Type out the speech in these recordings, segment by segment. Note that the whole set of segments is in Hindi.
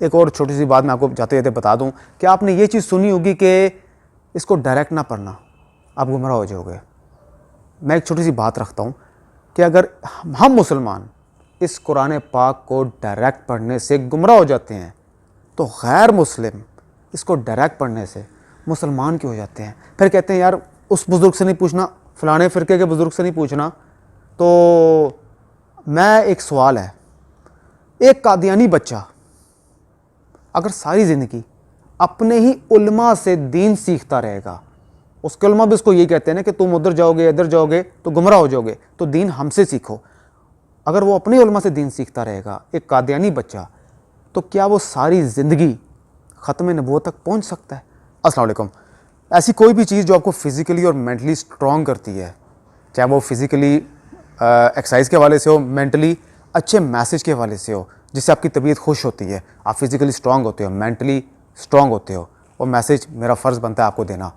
एक और छोटी सी बात मैं आपको जाते जाते बता दूं कि आपने ये चीज़ सुनी होगी कि इसको डायरेक्ट ना पढ़ना, आप गुमराह हो जाओगे। मैं एक छोटी सी बात रखता हूं कि अगर हम मुसलमान इस कुरान पाक को डायरेक्ट पढ़ने से गुमराह हो जाते हैं तो गैर मुस्लिम इसको डायरेक्ट पढ़ने से मुसलमान क्यों हो जाते हैं। फिर कहते हैं यार उस बुज़ुर्ग से नहीं पूछना, फ़लाने फ़िरके के बुज़ुर्ग से नहीं पूछना। तो मैं एक सवाल है, एक कादियानी बच्चा अगर सारी ज़िंदगी अपने ही उलमा से दीन सीखता रहेगा, उसके उलमा भी उसको यही कहते हैं ना कि तुम उधर जाओगे इधर जाओगे तो गुमराह हो जाओगे, तो दीन हमसे सीखो। अगर वो अपने उलमा से दीन सीखता रहेगा एक कादियानी बच्चा, तो क्या वो सारी ज़िंदगी ख़त्म नबूवत तक पहुंच सकता है। अस्सलाम वालेकुम। ऐसी कोई भी चीज़ जो आपको फ़िज़िकली और मेंटली स्ट्रॉन्ग करती है, चाहे वो फ़िज़िकली एक्सरसाइज के हवाले से हो, मेंटली अच्छे मैसेज के हवाले से हो जिससे आपकी तबीयत खुश होती है, आप फिज़िकली स्ट्रॉन्ग होते हो, मेंटली स्ट्रॉन्ग होते हो, वो मैसेज मेरा फ़र्ज़ बनता है आपको देना।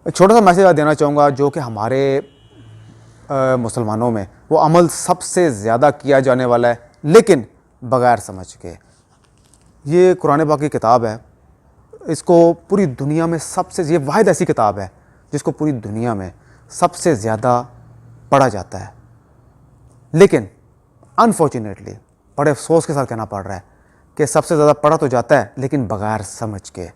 एक छोटा सा मैसेज आप देना चाहूँगा जो कि हमारे मुसलमानों में वो अमल सबसे ज़्यादा किया जाने वाला है, लेकिन बग़ैर समझ के। ये कुरान पाक की किताब है, इसको पूरी दुनिया में ये वाहिद ऐसी किताब है जिसको पूरी दुनिया में सबसे ज़्यादा पढ़ा जाता है, लेकिन अनफॉर्चुनेटली बड़े अफसोस के साथ कहना पड़ रहा है कि सबसे ज़्यादा पढ़ा तो जाता है लेकिन बग़ैर समझ के।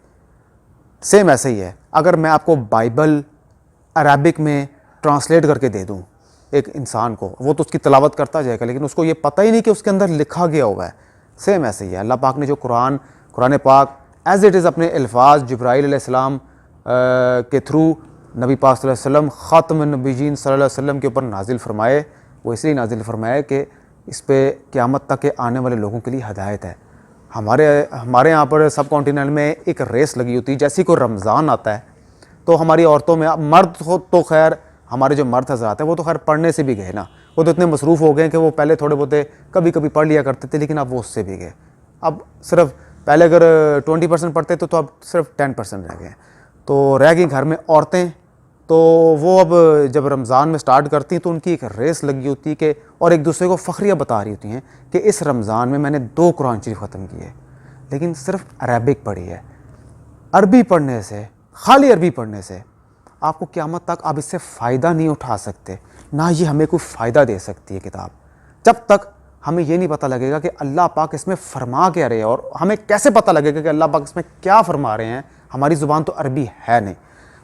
सेम ऐसे ही है, अगर मैं आपको बाइबल अरबिक में ट्रांसलेट करके दे दूँ एक इंसान को, वो तो उसकी तिलावत करता जाएगा लेकिन उसको ये पता ही नहीं कि उसके अंदर लिखा गया हुआ है। सेम ऐसे ही है, अल्लाह पाक ने जो कुरान पाक एज़ इट इज़ अपने अल्फाज जिब्राईल अलैहिस्सलाम के थ्रू नबी पाक सल्लल्लाहु अलैहि वसल्लम ख़ातमुन नबीयीन सल्लल्लाहु अलैहि वसल्लम के ऊपर नाजिल फरमाए, वो इसलिए नाजिल फरमाए कि इस पे क़यामत तक के आने वाले लोगों के लिए हदायत है। हमारे यहाँ पर सब कॉन्टिनेंट में एक रेस लगी होती है, जैसे कोई रमज़ान आता है तो हमारी औरतों में, मर्द हो तो खैर हमारे जो मर्द हज़रात हैं वो तो खैर पढ़ने से भी गए ना, वो तो इतने मसरूफ़ हो गए कि वो पहले थोड़े बहुत कभी कभी पढ़ लिया करते थे, लेकिन अब वो उससे भी गए। अब सिर्फ पहले अगर 20% पढ़ते तो अब सिर्फ 10% रह गए। तो रह गई घर में औरतें, तो वो अब जब रमज़ान में स्टार्ट करती हैं तो उनकी एक रेस लगी होती है कि और एक दूसरे को फ़ख्रिया बता रही होती हैं कि इस रमज़ान में मैंने 2 कुरान शरीफ ख़त्म किए, लेकिन सिर्फ अरबिक पढ़ी है। अरबी पढ़ने से, खाली अरबी पढ़ने से आपको क़यामत तक आप इससे फ़ायदा नहीं उठा सकते, ना ये हमें कोई फ़ायदा दे सकती है किताब, जब तक हमें ये नहीं पता लगेगा कि अल्लाह पाक इसमें फ़रमा क्या रहे हैं। और हमें कैसे पता लगेगा कि अल्लाह पाक इसमें क्या फ़रमा रहे हैं, हमारी ज़ुबान तो अरबी है नहीं।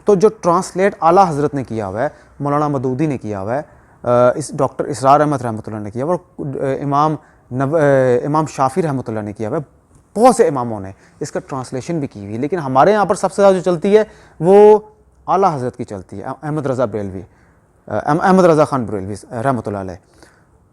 तो जो ट्रांसलेट आला हज़रत ने किया हुआ है, मौलाना मदूदी ने किया हुआ है, इस डॉक्टर इसरार अहमद रहमतुल्लाह ने किया हुआ है, और इमाम शाफ़ी रहमतुल्लाह ने किया हुआ है, बहुत से इमामों ने इसका ट्रांसलेशन भी की हुई है। लेकिन हमारे यहाँ पर सबसे ज़्यादा जो चलती है वो आला हज़रत की चलती है, अहमद रज़ा ख़ान बरेलवी रहमतुल्लाह अलैह।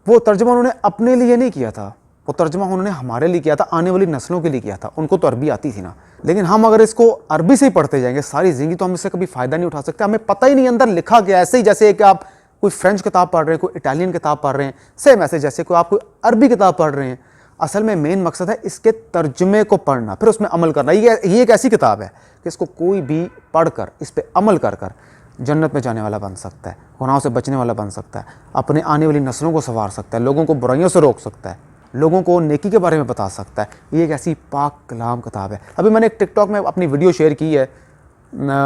वो तर्जुमा उन्होंने अपने लिए नहीं किया था, वो तर्जुमा उन्होंने हमारे लिए किया था, आने वाली नस्लों के लिए किया था। उनको तो अरबी आती थी ना, लेकिन हम अगर इसको अरबी से ही पढ़ते जाएंगे सारी ज़िंदगी तो हम इससे कभी फ़ायदा नहीं उठा सकते। हमें पता ही नहीं अंदर लिखा गया। ऐसे ही जैसे कि आप कोई फ्रेंच किताब पढ़ रहे हैं, कोई इटालियन किताब पढ़ रहे हैं, सेम ऐसे जैसे कोई आप कोई अरबी किताब पढ़ रहे हैं। असल में मेन मकसद है इसके तर्जुमे को पढ़ना, फिर उसमें अमल करना। ये एक ऐसी किताब है कि इसको कोई भी पढ़ कर, इस पर अमल कर कर जन्नत में जाने वाला बन सकता है, गुनाहों से बचने वाला बन सकता है, अपने आने वाली नस्लों को संवार सकता है, लोगों को बुराइयों से रोक सकता है, लोगों को नेकी के बारे में बता सकता है। ये एक ऐसी पाक कलाम किताब है। अभी मैंने एक टिकटॉक में अपनी वीडियो शेयर की है,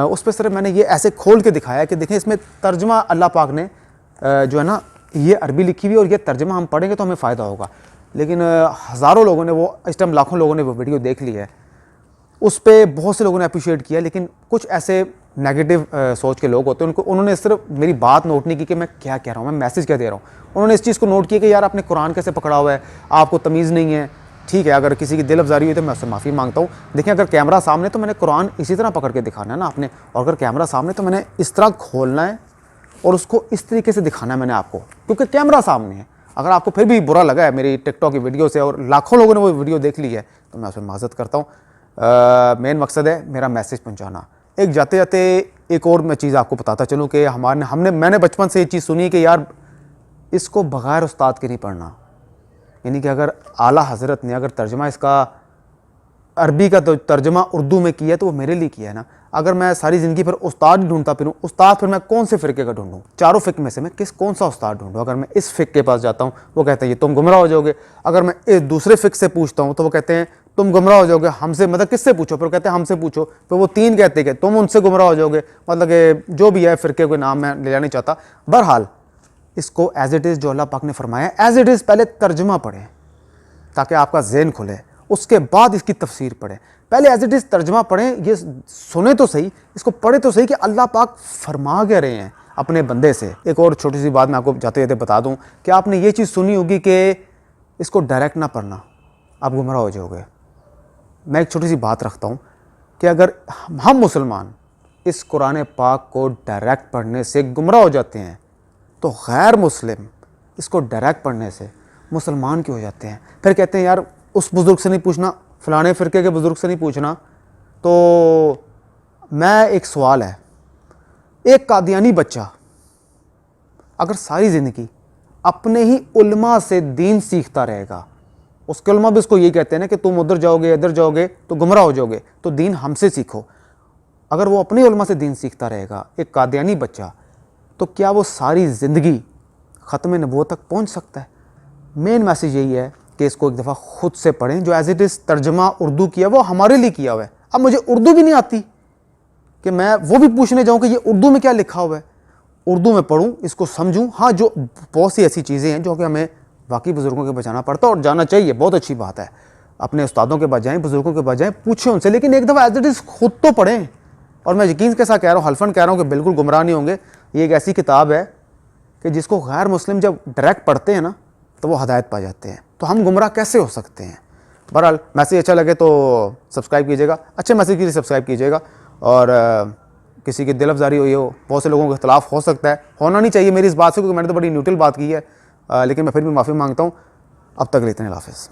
उस पर सिर्फ मैंने ये ऐसे खोल के दिखाया कि देखें इसमें तर्जमा अल्लाह पाक ने जो है ना, ये अरबी लिखी हुई है और ये तर्जमा हम पढ़ेंगे तो हमें फ़ायदा होगा। लेकिन हज़ारों लोगों ने, वो इस टाइम लाखों लोगों ने वो वीडियो देख ली है, उस पर बहुत से लोगों ने अप्रिशिएट किया, लेकिन कुछ ऐसे नेगेटिव सोच के लोग होते हैं, उन्होंने सिर्फ मेरी बात नोट नहीं की कि मैं क्या कह रहा हूँ, मैं मैसेज क्या दे रहा हूँ। उन्होंने इस चीज़ को नोट किया कि यार आपने कुरान कैसे पकड़ा हुआ है, आपको तमीज़ नहीं है। ठीक है, अगर किसी की दिल अफजारी हुई तो मैं उससे माफ़ी मांगता हूँ। देखिए, अगर कैमरा सामने तो मैंने कुरान इसी तरह पकड़ के दिखाना है ना आपने, और अगर कैमरा सामने तो मैंने इस तरह खोलना है और उसको इस तरीके से दिखाना है मैंने आपको, क्योंकि कैमरा सामने है। अगर आपको फिर भी बुरा लगा है मेरी टिकटॉक की वीडियो से और लाखों लोगों ने वो वीडियो देख ली है तो मैं उसमें माज़रत करता हूँ। मेन मकसद है मेरा मैसेज पहुँचाना। एक जाते जाते एक और मैं चीज़ आपको बताता चलूँ कि मैंने बचपन से ये चीज़ सुनी कि यार इसको बग़ैर उस्ताद के नहीं पढ़ना। यानी कि अगर आला हज़रत ने अगर तर्जमा इसका अरबी का तो तर्जमा उर्दू में किया है तो वो मेरे लिए किया है ना। अगर मैं सारी ज़िंदगी फिर उस्ताद ढूंढता फिरूँ, उस्ताद फिर मैं कौन से फ़िरके का ढूंढूँ? चारों फ़िक में से मैं कौन सा उस्ताद ढूंढूँ? अगर मैं इस फ़िक के पास जाता हूँ, वो कहते हैं ये तुम गुमराह हो जाओगे। अगर मैं इस दूसरे फ़िक से पूछता हूँ तो वो कहते हैं तुम गुमराह हो जाओगे। हमसे मतलब किससे पूछो? फिर कहते हैं हमसे पूछो। फिर वो तीन कहते हैं कि तुम उनसे गुमराह हो जाओगे। मतलब कि जो भी है, फ़िरके कोई नाम मैं ले जाना नहीं चाहता। बहरहाल इसको एज़ इट इज़ जो अल्लाह पाक ने फरमाया एज़ इट इज़ पहले तर्जुमा पढ़ें ताकि आपका ज़हन खुले, उसके बाद इसकी तफसीर पढ़ें। पहले एज़ इट इज़ तर्जुमा पढ़ें, ये सुने तो सही, इसको पढ़े तो सही कि अल्लाह पाक फरमा कह रहे हैं अपने बंदे से। एक और छोटी सी बात मैं आपको जाते जाते बता दूं कि आपने ये चीज़ सुनी होगी कि इसको डायरेक्ट ना पढ़ना, आप गुमराह हो जाओगे। मैं एक छोटी सी बात रखता हूँ कि अगर हम मुसलमान इस कुरान पाक को डायरेक्ट पढ़ने से गुमराह हो जाते हैं तो गैर मुस्लिम इसको डायरेक्ट पढ़ने से मुसलमान क्यों हो जाते हैं? फिर कहते हैं यार उस बुज़ुर्ग से नहीं पूछना, फ़लाने फ़िरके के बुज़ुर्ग से नहीं पूछना। तो मैं एक सवाल है, एक कादियानी बच्चा अगर सारी ज़िंदगी अपने ही उलमा से दीन सीखता रहेगा, उसके उलमा भी उसको यही कहते हैं ना कि तुम उधर जाओगे इधर जाओगे तो गुमराह हो जाओगे, तो दीन हमसे सीखो। अगर वो अपने उलमा से दीन सीखता रहेगा, एक कादियानी बच्चा, तो क्या वो सारी ज़िंदगी ख़त्म नबूवत तक पहुँच सकता है? मेन मैसेज यही है कि इसको एक दफ़ा ख़ुद से पढ़ें। जो एज़ इट इज़ तर्जमा उर्दू किया वो हमारे लिए किया हुआ है। अब मुझे उर्दू भी नहीं आती कि मैं वो भी पूछने जाऊँ कि ये उर्दू में क्या लिखा हुआ है। उर्दू में पढ़ूँ, इसको समझूँ। हाँ, जो बहुत सी ऐसी चीज़ें हैं जो कि हमें वाकई बुज़ुर्गों के बचाना पड़ता है और जाना चाहिए, बहुत अच्छी बात है। अपने उस्तादों के बजाय, बुज़ुर्गों के बजाय पूछें उनसे, लेकिन एक दफ़ा एज़ इट इज़ खुद तो पढ़ें। और मैं यकीन के साथ कह रहा हूँ, हल्फन कह रहा हूँ कि बिल्कुल गुमराह नहीं होंगे। ये एक ऐसी किताब है कि जिसको गैर मुस्लिम जब डायरेक्ट पढ़ते हैं ना तो वो हदायत पा जाते हैं। तो हम गुमराह कैसे हो सकते हैं? बहरहाल मैसेज अच्छा लगे तो सब्सक्राइब कीजिएगा, अच्छे मैसेज के लिए सब्सक्राइब कीजिएगा। और किसी की दिल अफजारी हुई हो, बहुत से लोगों के खिलाफ हो सकता है, होना नहीं चाहिए मेरी इस बात से, क्योंकि मैंने तो बड़ी न्यूट्रल बात की है। लेकिन मैं फिर भी माफ़ी मांगता हूँ। अब तक के लिए इतना, हाफ़िज़।